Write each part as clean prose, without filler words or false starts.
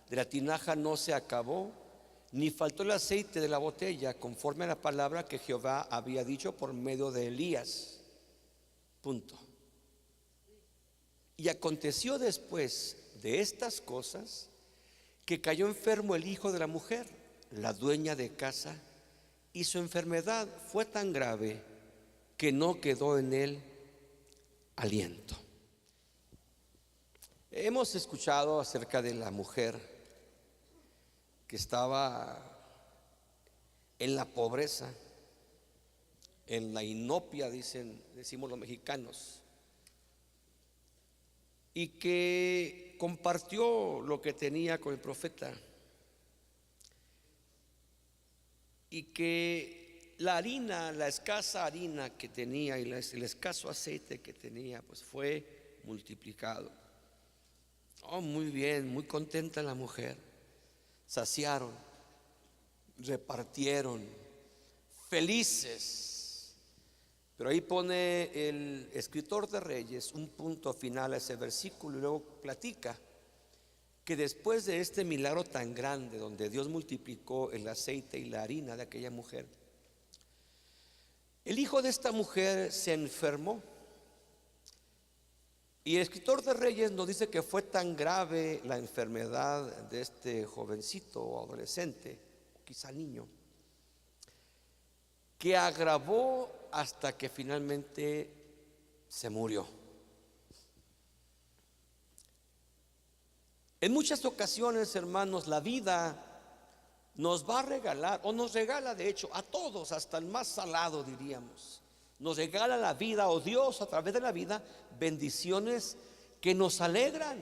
de la tinaja no se acabó, ni faltó el aceite de la botella, conforme a la palabra que Jehová había dicho por medio de Elías. Punto. Y aconteció después de estas cosas que cayó enfermo el hijo de la mujer, la dueña de casa, y su enfermedad fue tan grave que no quedó en él aliento. Hemos escuchado acerca de la mujer que estaba en la pobreza, en la inopia, decimos los mexicanos, y que compartió lo que tenía con el profeta, y que la harina, la escasa harina que tenía y el escaso aceite que tenía, pues fue multiplicado. Oh, muy bien, muy contenta la mujer. Saciaron, repartieron, felices. Pero ahí pone el escritor de Reyes un punto final a ese versículo y luego platica que después de este milagro tan grande, donde Dios multiplicó el aceite y la harina de aquella mujer, el hijo de esta mujer se enfermó. Y el escritor de Reyes nos dice que fue tan grave la enfermedad de este jovencito o adolescente, quizá niño, que agravó hasta que finalmente se murió. En muchas ocasiones, hermanos, la vida nos va a regalar, o nos regala de hecho a todos, hasta el más salado diríamos, nos regala la vida, o Dios a través de la vida, bendiciones que nos alegran,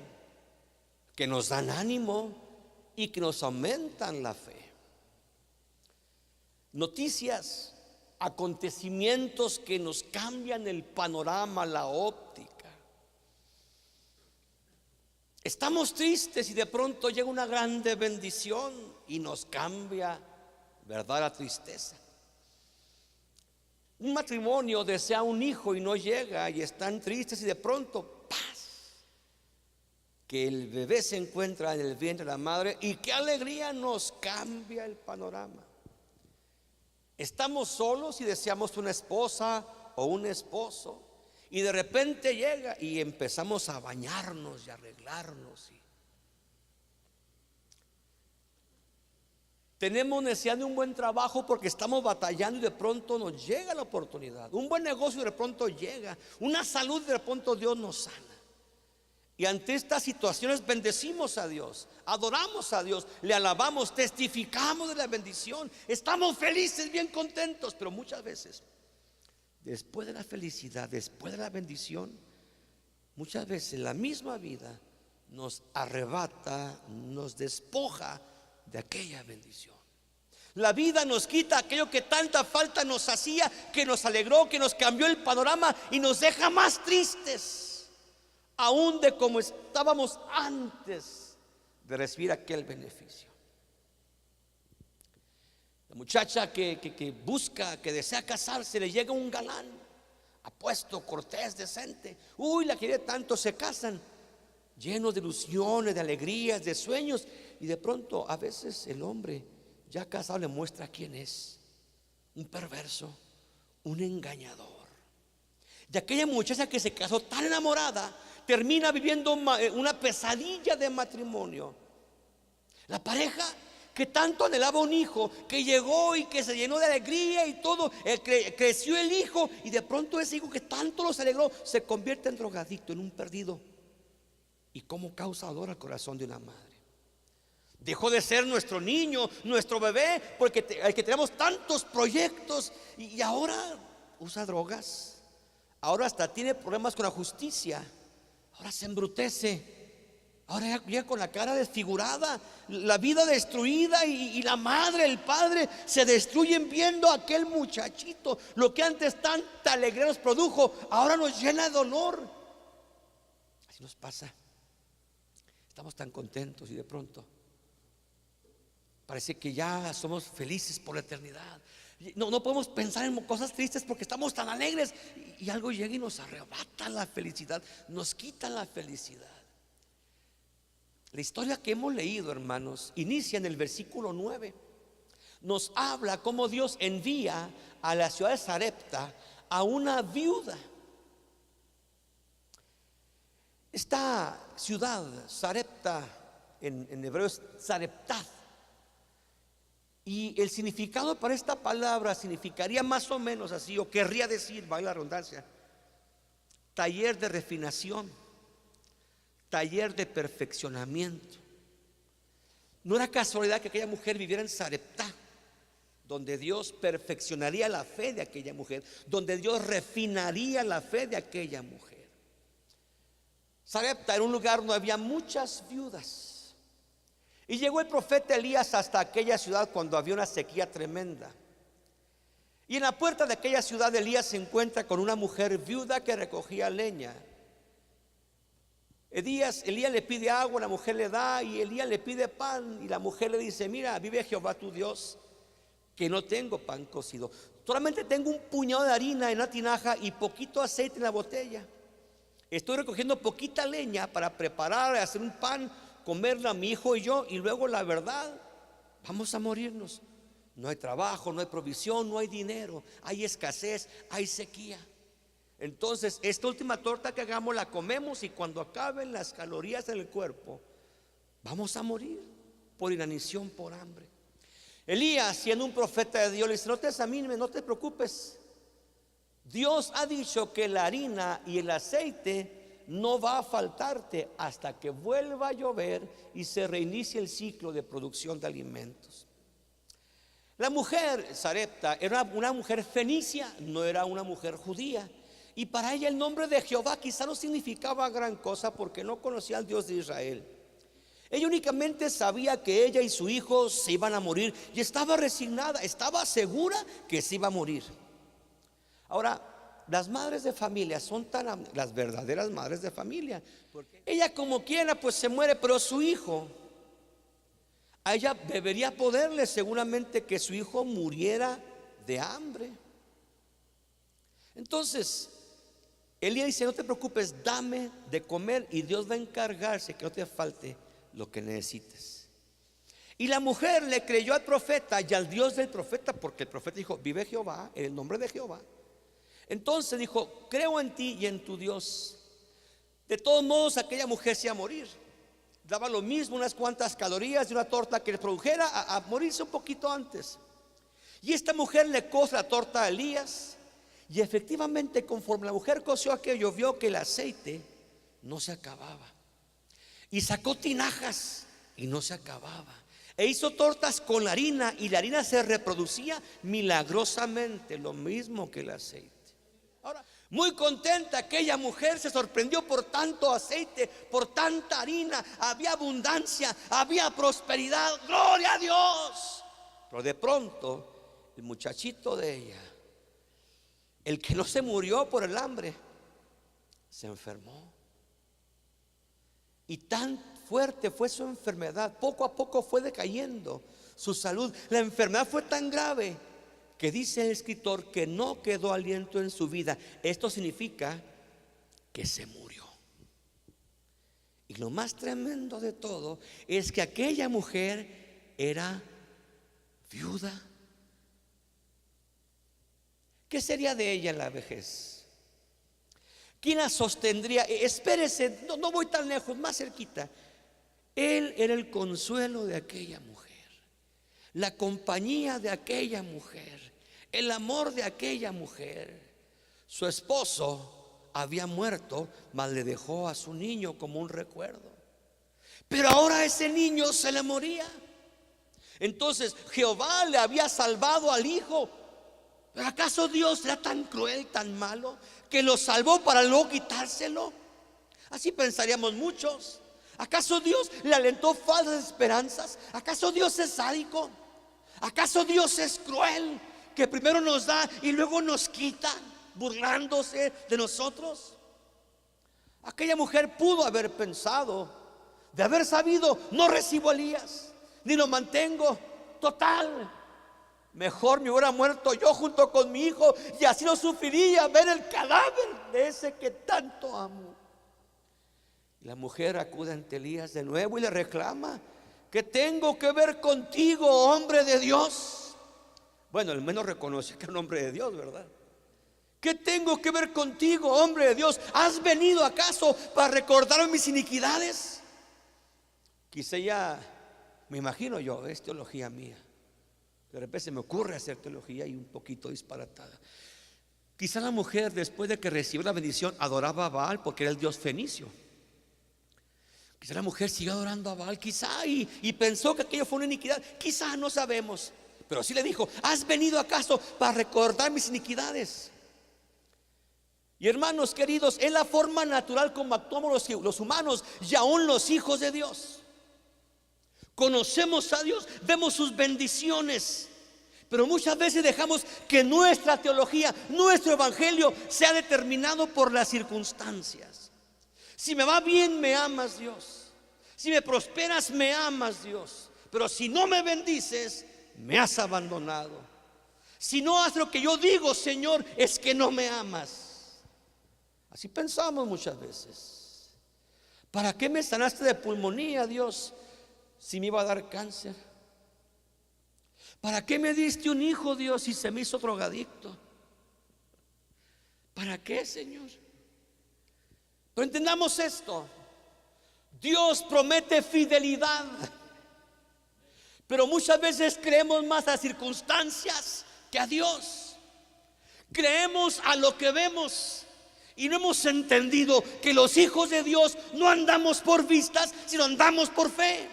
que nos dan ánimo y que nos aumentan la fe. Noticias, acontecimientos que nos cambian el panorama, la óptica. Estamos tristes y de pronto llega una grande bendición y nos cambia, ¿verdad?, la tristeza. Un matrimonio desea un hijo y no llega y están tristes y de pronto, ¡paz!, que el bebé se encuentra en el vientre de la madre y qué alegría, nos cambia el panorama. Estamos solos y deseamos una esposa o un esposo y de repente llega y empezamos a bañarnos y a arreglarnos. Tenemos necesidad de un buen trabajo porque estamos batallando y de pronto nos llega la oportunidad. Un buen negocio y de pronto llega. Una salud y de pronto Dios nos sana. Y ante estas situaciones bendecimos a Dios, adoramos a Dios, le alabamos, testificamos de la bendición. Estamos felices, bien contentos, pero muchas veces después de la felicidad, después de la bendición, muchas veces la misma vida nos arrebata, nos despoja de aquella bendición. La vida nos quita aquello que tanta falta nos hacía, que nos alegró, que nos cambió el panorama y nos deja más tristes, aún de como estábamos antes de recibir aquel beneficio. La muchacha que busca, que desea casarse, le llega un galán apuesto, cortés, decente. Uy, la quiere tanto, se casan llenos de ilusiones, de alegrías, de sueños, y de pronto a veces el hombre ya casado le muestra quién es: un perverso, un engañador. De aquella muchacha que se casó tan enamorada, termina viviendo una pesadilla de matrimonio. La pareja que tanto anhelaba un hijo, que llegó y que se llenó de alegría y todo, creció el hijo, y de pronto ese hijo que tanto los alegró se convierte en drogadicto, en un perdido. ¿Y cómo causa dolor al corazón de una madre? Dejó de ser nuestro niño, nuestro bebé, porque el que tenemos tantos proyectos, y ahora usa drogas, ahora hasta tiene problemas con la justicia, ahora se embrutece, ahora ya con la cara desfigurada, la vida destruida, y la madre, el padre se destruyen viendo a aquel muchachito. Lo que antes tanta alegría nos produjo, ahora nos llena de dolor. Así nos pasa. Estamos tan contentos y de pronto parece que ya somos felices por la eternidad. No podemos pensar en cosas tristes porque estamos tan alegres, y algo llega y nos arrebata la felicidad, nos quita la felicidad. La historia que hemos leído, hermanos, inicia en el versículo 9. Nos habla cómo Dios envía a la ciudad de Sarepta a una viuda. Esta ciudad, Sarepta, en hebreo es Sareptad, y el significado para esta palabra significaría más o menos así, o querría decir, vale la redundancia, taller de refinación, taller de perfeccionamiento. No era casualidad que aquella mujer viviera en Sareptá, donde Dios perfeccionaría la fe de aquella mujer, donde Dios refinaría la fe de aquella mujer. Sarepta era un lugar donde había muchas viudas, y llegó el profeta Elías hasta aquella ciudad cuando había una sequía tremenda. Y en la puerta de aquella ciudad Elías se encuentra con una mujer viuda que recogía leña. Elías le pide agua, la mujer le da, y Elías le pide pan, y la mujer le dice: mira, vive Jehová tu Dios, que no tengo pan cocido, solamente tengo un puñado de harina en la tinaja y poquito aceite en la botella. Estoy recogiendo poquita leña para preparar, hacer un pan, comerla mi hijo y yo, y luego la verdad, vamos a morirnos. No hay trabajo, no hay provisión, no hay dinero, hay escasez, hay sequía. Entonces esta última torta que hagamos la comemos, y cuando acaben las calorías en el cuerpo vamos a morir por inanición, por hambre. Elías, siendo un profeta de Dios, le dice: no te examines, no te preocupes. Dios ha dicho que la harina y el aceite no va a faltarte hasta que vuelva a llover y se reinicie el ciclo de producción de alimentos. La mujer Sarepta era una mujer fenicia, no era una mujer judía, y para ella el nombre de Jehová quizá no significaba gran cosa porque no conocía al Dios de Israel. Ella únicamente sabía que ella y su hijo se iban a morir, y estaba resignada, estaba segura que se iba a morir. Ahora, las madres de familia son las verdaderas madres de familia. Ella como quiera pues se muere, pero su hijo, a ella debería poderle seguramente que su hijo muriera de hambre. Entonces Elías dice: no te preocupes, dame de comer y Dios va a encargarse que no te falte lo que necesites. Y la mujer le creyó al profeta y al Dios del profeta, porque el profeta dijo: vive Jehová, en el nombre de Jehová. Entonces dijo: creo en ti y en tu Dios. De todos modos aquella mujer se iba a morir. Daba lo mismo unas cuantas calorías de una torta que le produjera a morirse un poquito antes. Y esta mujer le coce la torta a Elías, y efectivamente conforme la mujer coció aquello, vio que el aceite no se acababa, y sacó tinajas y no se acababa, e hizo tortas con la harina, y la harina se reproducía milagrosamente, lo mismo que el aceite. Ahora, muy contenta aquella mujer, se sorprendió por tanto aceite, por tanta harina. Había abundancia, había prosperidad, gloria a Dios. Pero de pronto el muchachito de ella, el que no se murió por el hambre, se enfermó. Y tan fuerte fue su enfermedad, poco a poco fue decayendo su salud. La enfermedad fue tan grave que dice el escritor que no quedó aliento en su vida. Esto significa que se murió. Y lo más tremendo de todo es que aquella mujer era viuda. ¿Qué sería de ella en la vejez? ¿Quién la sostendría? Espérese, no voy tan lejos, más cerquita. Él era el consuelo de aquella mujer, la compañía de aquella mujer, el amor de aquella mujer. Su esposo había muerto, mas le dejó a su niño como un recuerdo. Pero ahora ese niño se le moría. Entonces Jehová le había salvado al hijo. ¿Pero acaso Dios era tan cruel, tan malo, que lo salvó para luego quitárselo? Así pensaríamos muchos. ¿Acaso Dios le alentó falsas esperanzas? ¿Acaso Dios es sádico? ¿Acaso Dios es cruel, que primero nos da y luego nos quita, burlándose de nosotros? Aquella mujer pudo haber pensado, de haber sabido: no recibo a Elías, ni lo mantengo. Total, mejor me hubiera muerto yo junto con mi hijo, y así no sufriría ver el cadáver de ese que tanto amo. La mujer acude ante Elías de nuevo y le reclama: ¿qué tengo que ver contigo, hombre de Dios? Bueno, al menos reconoce que es un hombre de Dios, ¿verdad? ¿Qué tengo que ver contigo, hombre de Dios? ¿Has venido acaso para recordarme mis iniquidades? Quizá ya, me imagino yo, es teología mía. De repente se me ocurre hacer teología y un poquito disparatada. Quizá la mujer, después de que recibió la bendición, adoraba a Baal porque era el dios fenicio. Quizá la mujer siguió adorando a Baal, quizá, y pensó que aquello fue una iniquidad. Quizá, no sabemos. Pero sí le dijo: ¿has venido acaso para recordar mis iniquidades? Y hermanos queridos, es la forma natural como actuamos los humanos y aún los hijos de Dios. Conocemos a Dios, vemos sus bendiciones, pero muchas veces dejamos que nuestra teología, nuestro evangelio sea determinado por las circunstancias. Si me va bien, me amas, Dios. Si me prosperas, me amas, Dios. Pero si no me bendices, me has abandonado. Si no haces lo que yo digo, Señor, es que no me amas. Así pensamos muchas veces. ¿Para qué me sanaste de pulmonía, Dios, si me iba a dar cáncer? ¿Para qué me diste un hijo, Dios, si se me hizo drogadicto? ¿Para qué, Señor? Pero entendamos esto: Dios promete fidelidad, pero muchas veces creemos más a las circunstancias que a Dios. Creemos a lo que vemos y no hemos entendido que los hijos de Dios no andamos por vistas, sino andamos por fe.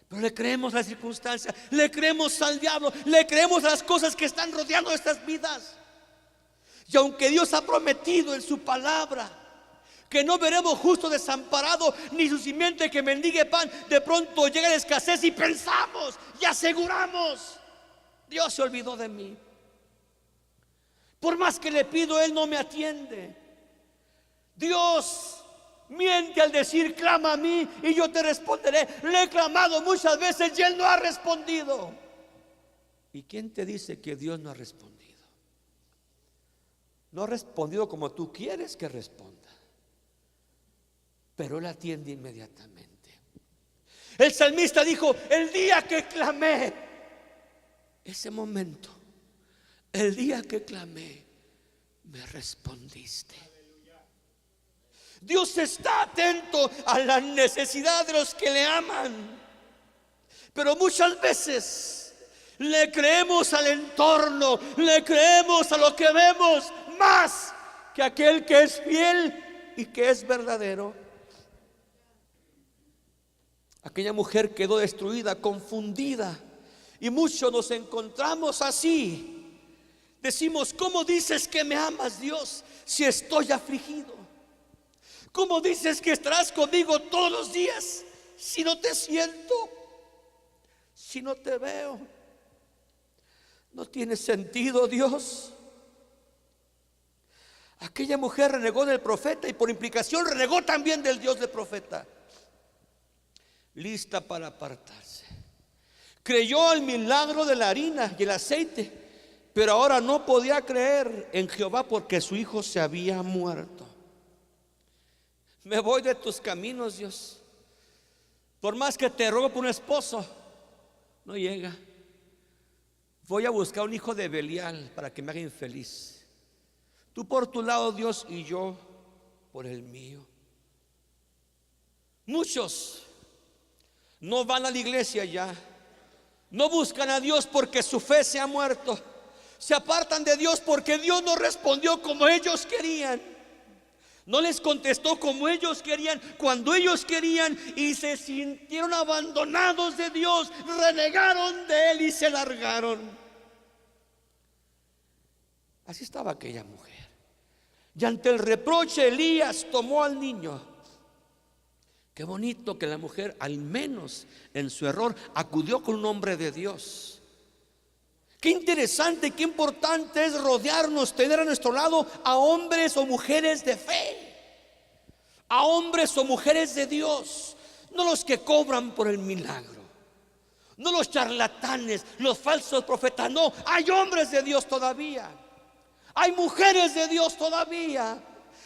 Pero le creemos a las circunstancias, le creemos al diablo, le creemos a las cosas que están rodeando nuestras vidas. Y aunque Dios ha prometido en su palabra que no veremos justo desamparado, ni su simiente que mendigue pan, de pronto llega la escasez y pensamos y aseguramos: Dios se olvidó de mí. Por más que le pido, Él no me atiende. Dios miente al decir: clama a mí y yo te responderé. Le he clamado muchas veces y Él no ha respondido. ¿Y quién te dice que Dios no ha respondido? No ha respondido como tú quieres que responda, pero Él atiende inmediatamente. El salmista dijo: el día que clamé, ese momento, el día que clamé, me respondiste. Dios está atento a la necesidad de los que le aman, pero muchas veces le creemos al entorno, le creemos a lo que vemos más que aquel que es fiel y que es verdadero. Aquella mujer quedó destruida, confundida, y muchos nos encontramos así. Decimos: ¿cómo dices que me amas, Dios, si estoy afligido? ¿Cómo dices que estarás conmigo todos los días si no te siento, si no te veo? No tiene sentido, Dios. Aquella mujer renegó del profeta y por implicación renegó también del Dios del profeta. Lista para apartarse. Creyó al milagro de la harina y el aceite, pero ahora no podía creer en Jehová porque su hijo se había muerto. Me voy de tus caminos, Dios. Por más que te ruego por un esposo, no llega. Voy a buscar un hijo de Belial para que me haga infeliz. Tú por tu lado, Dios, y yo por el mío. Muchos no van a la iglesia ya, no buscan a Dios porque su fe se ha muerto. Se apartan de Dios porque Dios no respondió como ellos querían. No les contestó como ellos querían, cuando ellos querían, y se sintieron abandonados de Dios. Renegaron de Él y se largaron. Así estaba aquella mujer. Y ante el reproche, Elías tomó al niño. Qué bonito que la mujer, al menos en su error, acudió con un hombre de Dios. Qué interesante, qué importante es rodearnos, tener a nuestro lado a hombres o mujeres de fe, a hombres o mujeres de Dios, no los que cobran por el milagro, no los charlatanes, los falsos profetas. No, hay hombres de Dios todavía, hay mujeres de Dios todavía,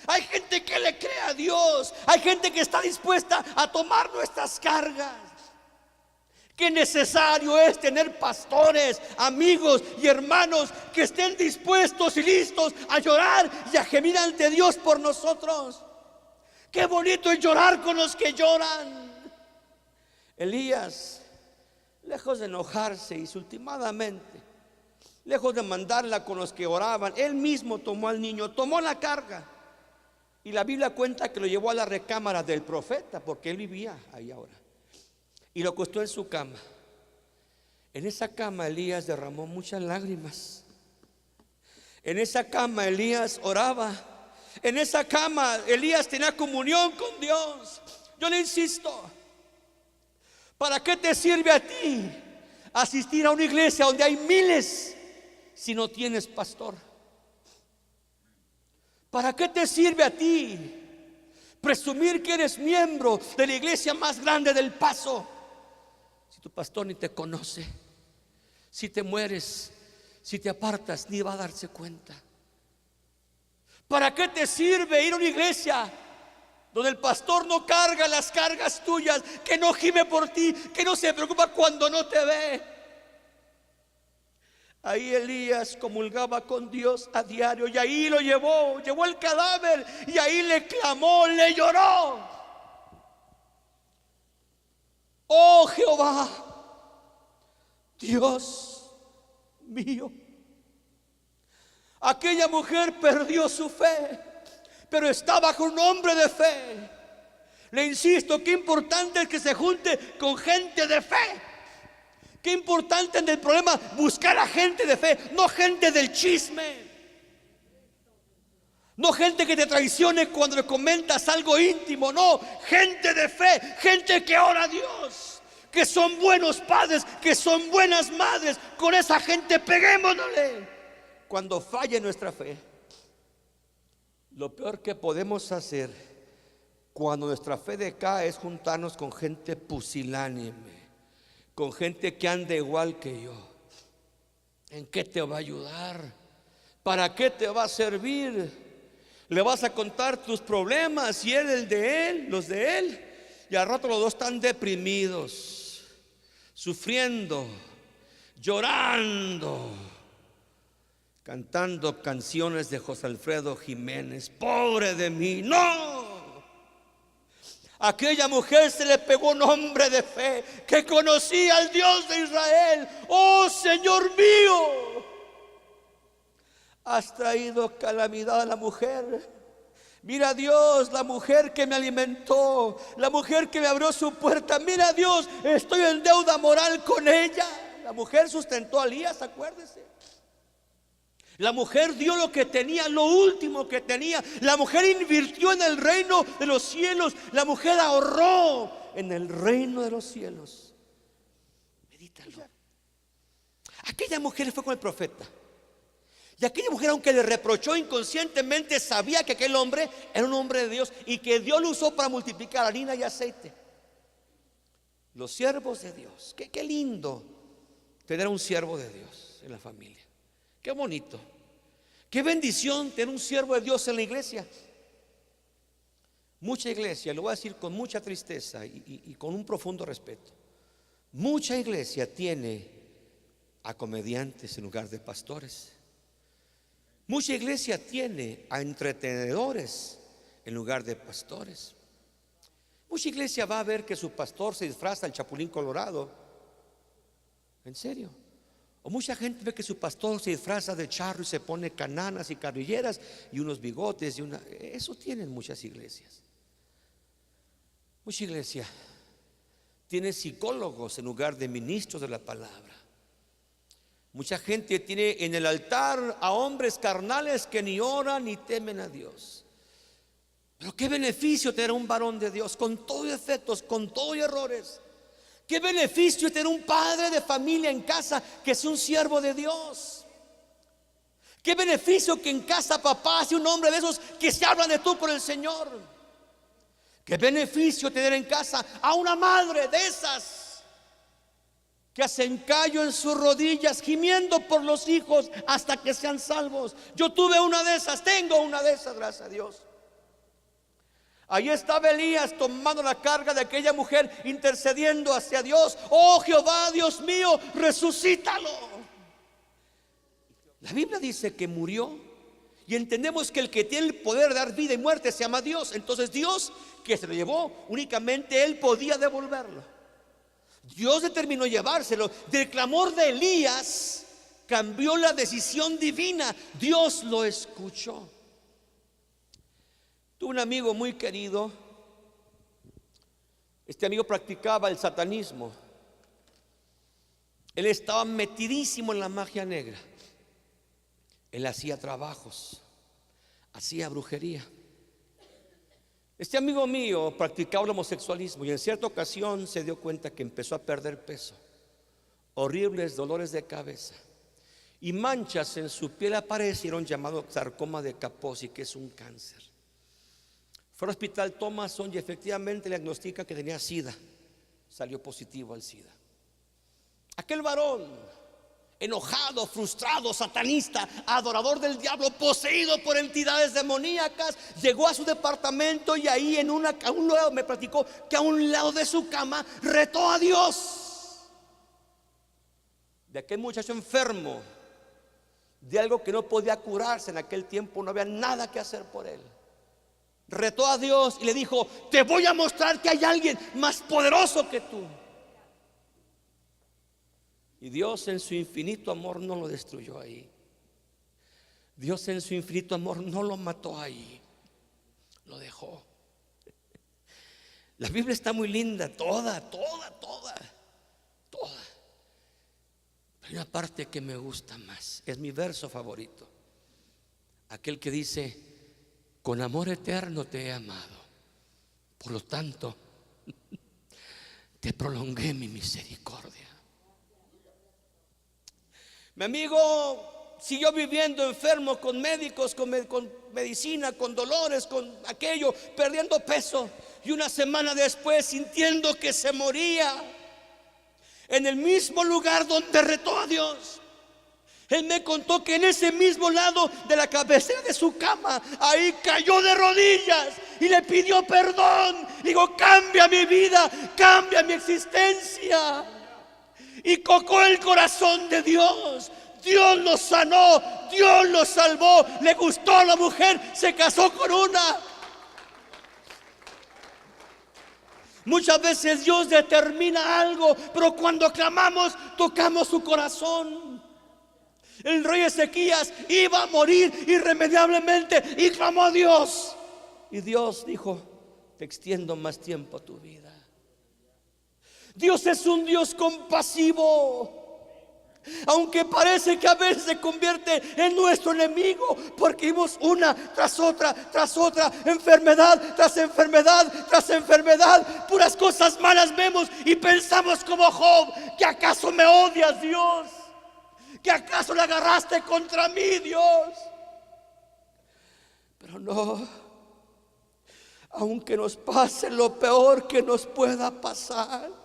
Hay gente que le cree a Dios. Hay gente que está dispuesta a tomar nuestras cargas. Qué necesario es tener pastores, amigos y hermanos que estén dispuestos y listos a llorar y a gemir ante Dios por nosotros. Qué bonito es llorar con los que lloran. Elías, lejos de enojarse y últimamente, lejos de mandarla con los que oraban, él mismo tomó al niño, tomó la carga. Y la Biblia cuenta que lo llevó a la recámara del profeta, porque él vivía ahí ahora, y lo acostó en su cama. En esa cama Elías derramó muchas lágrimas. En esa cama Elías oraba. En esa cama Elías tenía comunión con Dios. Yo le insisto, ¿para qué te sirve a ti asistir a una iglesia donde hay miles si no tienes pastor? ¿Para qué te sirve a ti presumir que eres miembro de la iglesia más grande del Paso si tu pastor ni te conoce? Si te mueres, si te apartas, ni va a darse cuenta. ¿Para qué te sirve ir a una iglesia donde el pastor no carga las cargas tuyas, que no gime por ti, que no se preocupa cuando no te ve? Ahí Elías comulgaba con Dios a diario, y ahí lo llevó el cadáver, y ahí le clamó, le lloró. Oh Jehová, Dios mío. Aquella mujer perdió su fe, pero está bajo un hombre de fe. Le insisto, qué importante es que se junte con gente de fe. Qué importante en el problema buscar a gente de fe, no gente del chisme, no gente que te traicione cuando le comentas algo íntimo. No, gente de fe, gente que ora a Dios, que son buenos padres, que son buenas madres. Con esa gente peguémonosle. Cuando falle nuestra fe, lo peor que podemos hacer cuando nuestra fe decae es juntarnos con gente pusilánime, con gente que anda igual que yo. ¿En qué te va a ayudar? ¿Para qué te va a servir? Le vas a contar tus problemas y él el de él, los de él, y al rato los dos están deprimidos, sufriendo, llorando, cantando canciones de José Alfredo Jiménez. Pobre de mí. No. Aquella mujer se le pegó un hombre de fe que conocía al Dios de Israel. Oh Señor mío, has traído calamidad a la mujer. Mira Dios, la mujer que me alimentó, la mujer que me abrió su puerta. Mira Dios, estoy en deuda moral con ella. La mujer sustentó a Elías, acuérdese. La mujer dio lo que tenía, lo último que tenía. La mujer invirtió en el reino de los cielos. La mujer ahorró en el reino de los cielos. Medítalo. Aquella mujer fue con el profeta. Y aquella mujer, aunque le reprochó inconscientemente, sabía que aquel hombre era un hombre de Dios y que Dios lo usó para multiplicar harina y aceite. Los siervos de Dios. Qué lindo tener un siervo de Dios en la familia. Qué bonito, qué bendición tener un siervo de Dios en la iglesia. Mucha iglesia, lo voy a decir con mucha tristeza y con un profundo respeto, mucha iglesia tiene a comediantes en lugar de pastores. Mucha iglesia tiene a entretenedores en lugar de pastores. Mucha iglesia va a ver que su pastor se disfraza del Chapulín Colorado. ¿En serio? O mucha gente ve que su pastor se disfraza de charro y se pone cananas y carrilleras y unos bigotes eso tienen muchas iglesias. Mucha iglesia tiene psicólogos en lugar de ministros de la palabra. Mucha gente tiene en el altar a hombres carnales que ni oran ni temen a Dios. Pero qué beneficio tener un varón de Dios con todos defectos, con todos errores. Qué beneficio tener un padre de familia en casa que es un siervo de Dios. Qué beneficio que en casa papá sea un hombre de esos que se hablan de tú por el Señor. Qué beneficio tener en casa a una madre de esas que hacen callo en sus rodillas gimiendo por los hijos hasta que sean salvos. Yo tuve una de esas, tengo una de esas, gracias a Dios. Ahí estaba Elías tomando la carga de aquella mujer, intercediendo hacia Dios. Oh Jehová, Dios mío, resucítalo. La Biblia dice que murió, y entendemos que el que tiene el poder de dar vida y muerte se llama Dios. Entonces Dios, que se lo llevó, únicamente Él podía devolverlo. Dios determinó llevárselo. Del clamor de Elías cambió la decisión divina. Dios lo escuchó. Tuve un amigo muy querido. Este amigo practicaba el satanismo. Él estaba metidísimo en la magia negra. Él hacía trabajos, hacía brujería. Este amigo mío practicaba el homosexualismo y en cierta ocasión se dio cuenta que empezó a perder peso, horribles dolores de cabeza y manchas en su piel aparecieron, llamado sarcoma de Kaposi, que es un cáncer. Fue al hospital Thomason y efectivamente le diagnostica que tenía SIDA. Salió positivo al SIDA. Aquel varón, enojado, frustrado, satanista, adorador del diablo, poseído por entidades demoníacas, llegó a su departamento y ahí a un lado me platicó que a un lado de su cama retó a Dios. De aquel muchacho enfermo, de algo que no podía curarse en aquel tiempo, no había nada que hacer por él. Retó a Dios y le dijo: te voy a mostrar que hay alguien más poderoso que tú. Y Dios en su infinito amor no lo destruyó ahí. Dios en su infinito amor no lo mató ahí. Lo dejó. La Biblia está muy linda, toda. Hay una parte que me gusta más, es mi verso favorito. Aquel que dice: con amor eterno te he amado, por lo tanto te prolongué mi misericordia. Mi amigo siguió viviendo enfermo, con médicos, con medicina, con dolores, con aquello, perdiendo peso. Y una semana después, sintiendo que se moría, en el mismo lugar donde retó a Dios, él me contó que en ese mismo lado de la cabecera de su cama, ahí cayó de rodillas y le pidió perdón. Digo: cambia mi vida, cambia mi existencia. Y tocó el corazón de Dios. Dios lo sanó, Dios lo salvó. Le gustó a la mujer, se casó con una. Muchas veces Dios determina algo, pero cuando clamamos, tocamos su corazón. El rey Ezequías iba a morir irremediablemente y clamó a Dios. Y Dios dijo: te extiendo más tiempo a tu vida. Dios es un Dios compasivo, aunque parece que a veces se convierte en nuestro enemigo, porque vimos una tras otra, enfermedad tras enfermedad, tras enfermedad, puras cosas malas vemos y pensamos como Job: ¿que acaso me odias, Dios? ¿Que acaso le agarraste contra mí, Dios? Pero no, aunque nos pase lo peor que nos pueda pasar,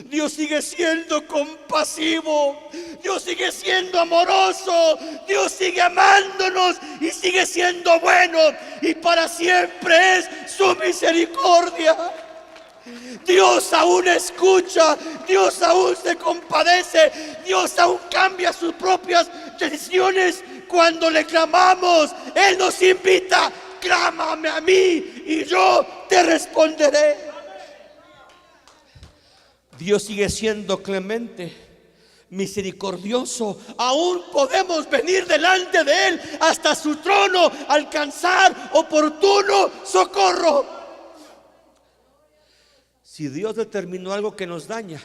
Dios sigue siendo compasivo, Dios sigue siendo amoroso, Dios sigue amándonos y sigue siendo bueno, y para siempre es su misericordia. Dios aún escucha, Dios aún se compadece, Dios aún cambia sus propias decisiones cuando le clamamos. Él nos invita: clámame a mí y yo te responderé. Dios sigue siendo clemente, misericordioso. Aún podemos venir delante de Él, hasta su trono, alcanzar oportuno socorro. Si Dios determinó algo que nos daña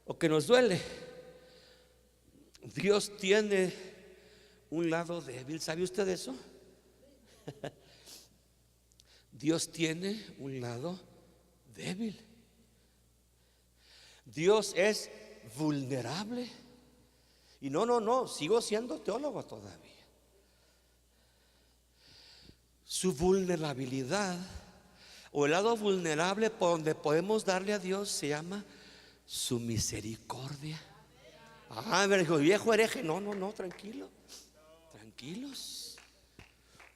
o que nos duele, Dios tiene un lado débil. ¿Sabe usted eso? Dios tiene un lado débil. Dios es vulnerable. Y no, sigo siendo teólogo todavía. Su vulnerabilidad, o el lado vulnerable por donde podemos darle a Dios, se llama su misericordia. Me dijo: viejo hereje. No, tranquilo, tranquilos.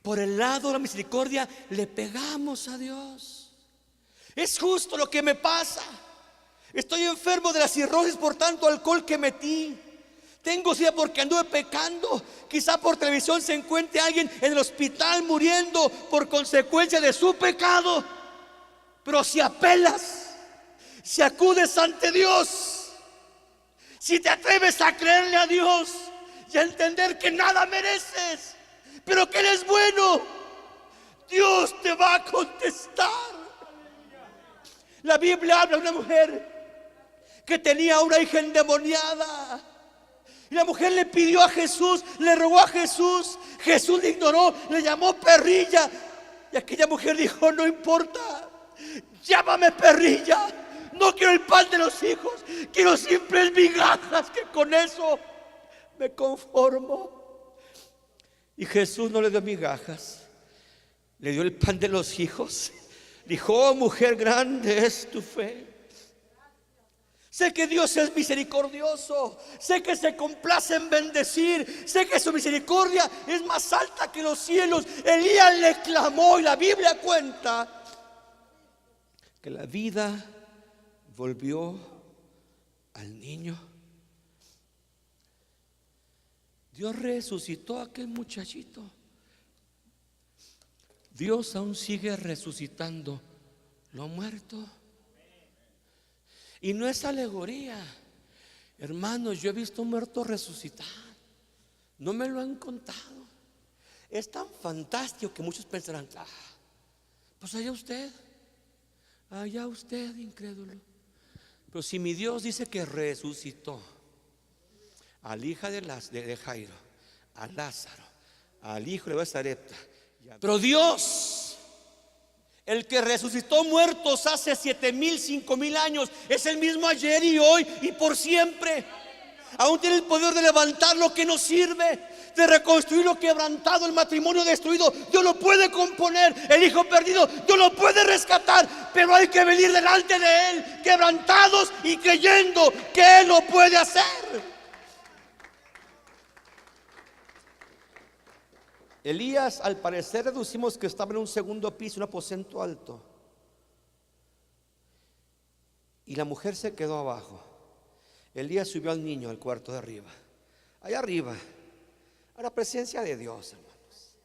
Por el lado de la misericordia le pegamos a Dios. Es justo lo que me pasa. Estoy enfermo de la cirrosis por tanto alcohol que metí. Tengo sida porque anduve pecando. Quizá por televisión se encuentre alguien en el hospital muriendo por consecuencia de su pecado. Pero si apelas, si acudes ante Dios, si te atreves a creerle a Dios y a entender que nada mereces, pero que Él es bueno, Dios te va a contestar. La Biblia habla de una mujer que tenía una hija endemoniada. Y la mujer le pidió a Jesús, le rogó a Jesús. Jesús le ignoró, le llamó perrilla. Y aquella mujer dijo: no importa, llámame perrilla. No quiero el pan de los hijos, quiero simples migajas, que con eso me conformo. Y Jesús no le dio migajas, le dio el pan de los hijos. Dijo: oh, mujer, grande es tu fe. Sé que Dios es misericordioso, sé que se complace en bendecir, sé que su misericordia es más alta que los cielos. Elías le clamó y la Biblia cuenta que la vida volvió al niño. Dios resucitó a aquel muchachito. Dios aún sigue resucitando lo muerto. Y no es alegoría, hermanos. Yo he visto muertos resucitar. No me lo han contado. Es tan fantástico que muchos pensarán: pues allá usted, incrédulo. Pero si mi Dios dice que resucitó a la hija de Jairo, a Lázaro, al hijo de Sarepta, pero Dios, el que resucitó muertos hace 7,000, 5,000 años, es el mismo ayer y hoy y por siempre. Aún tiene el poder de levantar lo que no sirve, de reconstruir lo quebrantado, el matrimonio destruido. Dios lo puede componer, el hijo perdido Dios lo puede rescatar. Pero hay que venir delante de Él quebrantados y creyendo que Él lo puede hacer. Elías, al parecer, deducimos que estaba en un segundo piso, un aposento alto, y la mujer se quedó abajo. Elías subió al niño al cuarto de arriba, allá arriba, a la presencia de Dios, hermanos.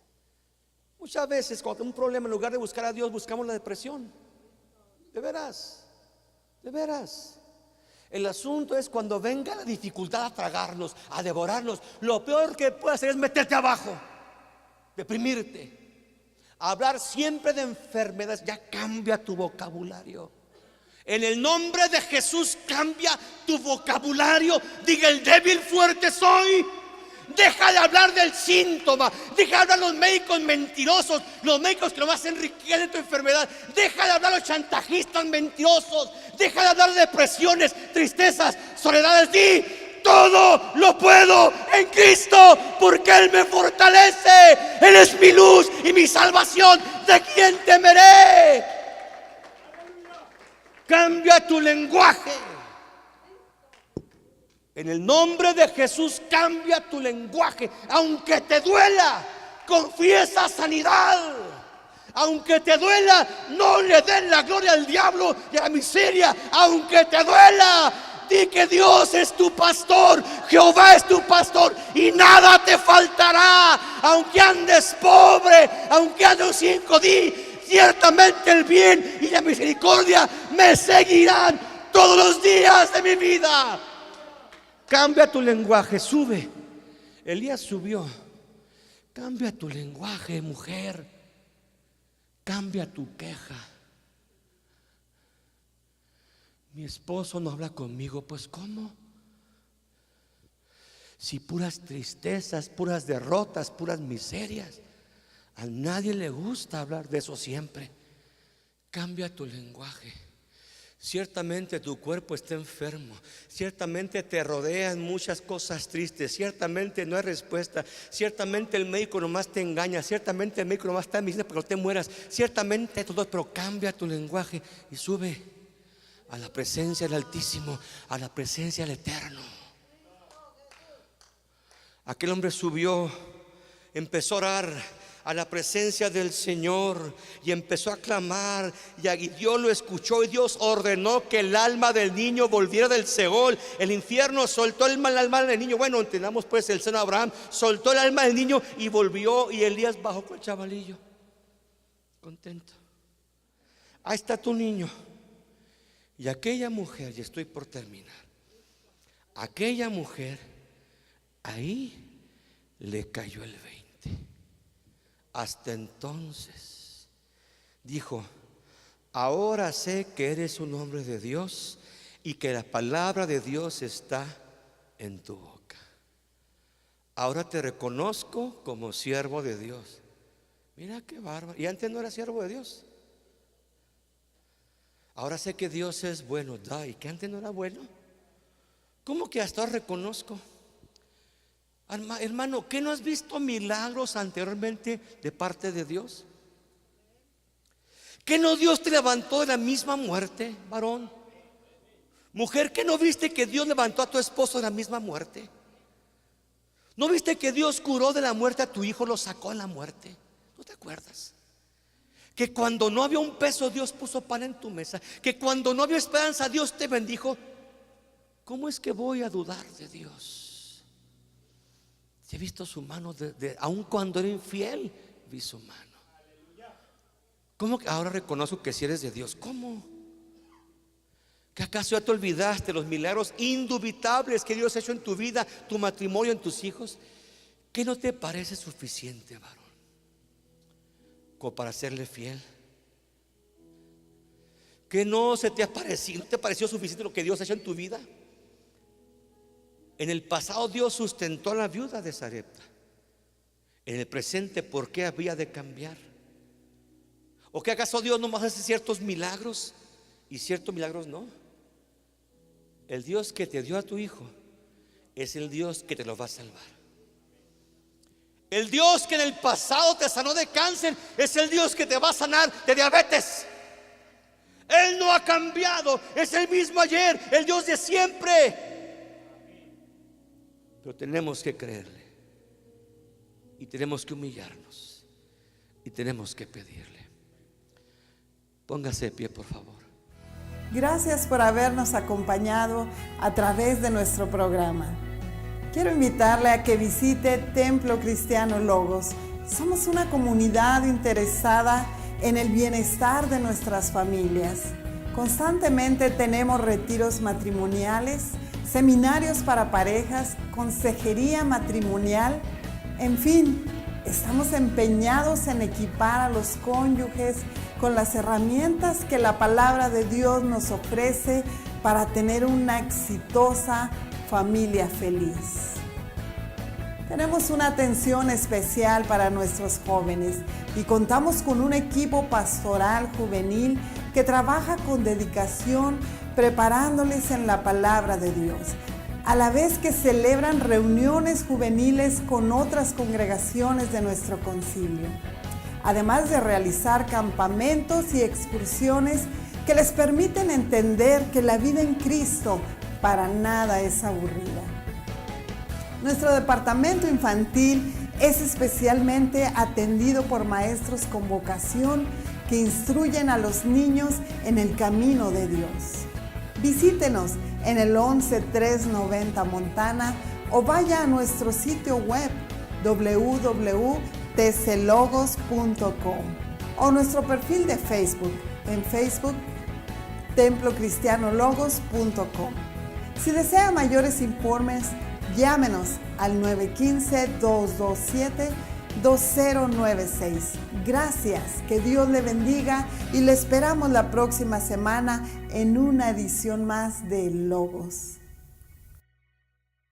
Muchas veces cuando tenemos un problema, en lugar de buscar a Dios, buscamos la depresión. De veras, de veras. El asunto es cuando venga la dificultad a tragarnos, a devorarnos, lo peor que puede hacer es meterte abajo, deprimirte, hablar siempre de enfermedades. Ya cambia tu vocabulario. En el nombre de Jesús, cambia tu vocabulario. Diga: el débil fuerte soy. Deja de hablar del síntoma. Deja de hablar de los médicos mentirosos, los médicos que nomás enriquecen tu enfermedad. Deja de hablar de los chantajistas mentirosos. Deja de hablar de depresiones, tristezas, soledades. Di: todo lo puedo en Cristo, porque Él me fortalece. Él es mi luz y mi salvación. ¿De quién temeré? Cambia tu lenguaje. En el nombre de Jesús, cambia tu lenguaje. Aunque te duela, confiesa sanidad. Aunque te duela, no le den la gloria al diablo y a la miseria. Aunque te duela, di que Dios es tu pastor, Jehová es tu pastor y nada te faltará. Aunque andes pobre, aunque andes sin, di: ciertamente el bien y la misericordia me seguirán todos los días de mi vida. Cambia tu lenguaje, sube. Elías subió. Cambia tu lenguaje, mujer. Cambia tu queja. Mi esposo no habla conmigo. Pues ¿cómo? Si puras tristezas, puras derrotas, puras miserias. A nadie le gusta hablar de eso siempre. Cambia tu lenguaje. Ciertamente tu cuerpo está enfermo. Ciertamente te rodean muchas cosas tristes. Ciertamente no hay respuesta. Ciertamente el médico nomás te engaña. Ciertamente el médico nomás está diciendo para que no te mueras. Ciertamente todo. Pero cambia tu lenguaje y sube a la presencia del Altísimo, a la presencia del Eterno. Aquel hombre subió, empezó a orar a la presencia del Señor y empezó a clamar, y Dios lo escuchó, y Dios ordenó que el alma del niño volviera del Seol. El infierno soltó el alma del niño. Bueno, entendamos pues el seno de Abraham, soltó el alma del niño y volvió, y Elías bajó con el chavalillo, contento. Ahí está tu niño. Y aquella mujer, y estoy por terminar, aquella mujer, ahí le cayó el 20. Hasta entonces dijo: ahora sé que eres un hombre de Dios y que la palabra de Dios está en tu boca. Ahora te reconozco como siervo de Dios. Mira qué bárbaro. Y antes no era siervo de Dios. Ahora sé que Dios es bueno. ¿Y que antes no era bueno? ¿Cómo que hasta ahora reconozco? Hermano, ¿qué no has visto milagros anteriormente de parte de Dios? ¿Que no Dios te levantó de la misma muerte, varón? Mujer, ¿que no viste que Dios levantó a tu esposo de la misma muerte? ¿No viste que Dios curó de la muerte a tu hijo, lo sacó de la muerte? ¿No te acuerdas? Que cuando no había un peso, Dios puso pan en tu mesa. Que cuando no había esperanza, Dios te bendijo. ¿Cómo es que voy a dudar de Dios? Si he visto su mano, aun cuando era infiel, vi su mano. ¿Cómo que ahora reconozco que si eres de Dios? ¿Cómo? ¿Que acaso ya te olvidaste los milagros indubitables que Dios ha hecho en tu vida, tu matrimonio, en tus hijos? ¿Qué no te parece suficiente, varón, como para serle fiel? ¿Que no se te ha parecido, no te pareció suficiente lo que Dios ha hecho en tu vida? En el pasado Dios sustentó a la viuda de Sarepta. En el presente, ¿por qué había de cambiar? ¿O que acaso Dios no más hace ciertos milagros y ciertos milagros no? El Dios que te dio a tu hijo es el Dios que te lo va a salvar. El Dios que en el pasado te sanó de cáncer es el Dios que te va a sanar de diabetes. Él no ha cambiado, es el mismo ayer, el Dios de siempre. Pero tenemos que creerle, y tenemos que humillarnos, y tenemos que pedirle. Póngase de pie, por favor. Gracias por habernos acompañado a través de nuestro programa. Quiero invitarle a que visite Templo Cristiano Logos. Somos una comunidad interesada en el bienestar de nuestras familias. Constantemente tenemos retiros matrimoniales, seminarios para parejas, consejería matrimonial, en fin, estamos empeñados en equipar a los cónyuges con las herramientas que la palabra de Dios nos ofrece para tener una exitosa familia feliz. Tenemos una atención especial para nuestros jóvenes y contamos con un equipo pastoral juvenil que trabaja con dedicación preparándoles en la palabra de Dios, a la vez que celebran reuniones juveniles con otras congregaciones de nuestro concilio, además de realizar campamentos y excursiones que les permiten entender que la vida en Cristo para nada es aburrida. Nuestro departamento infantil es especialmente atendido por maestros con vocación que instruyen a los niños en el camino de Dios. Visítenos en el 11390 Montana o vaya a nuestro sitio web www.tclogos.com o nuestro perfil de Facebook en Facebook templocristianologos.com. Si desea mayores informes, llámenos al 915-227-2096. Gracias, que Dios le bendiga y le esperamos la próxima semana en una edición más de Logos.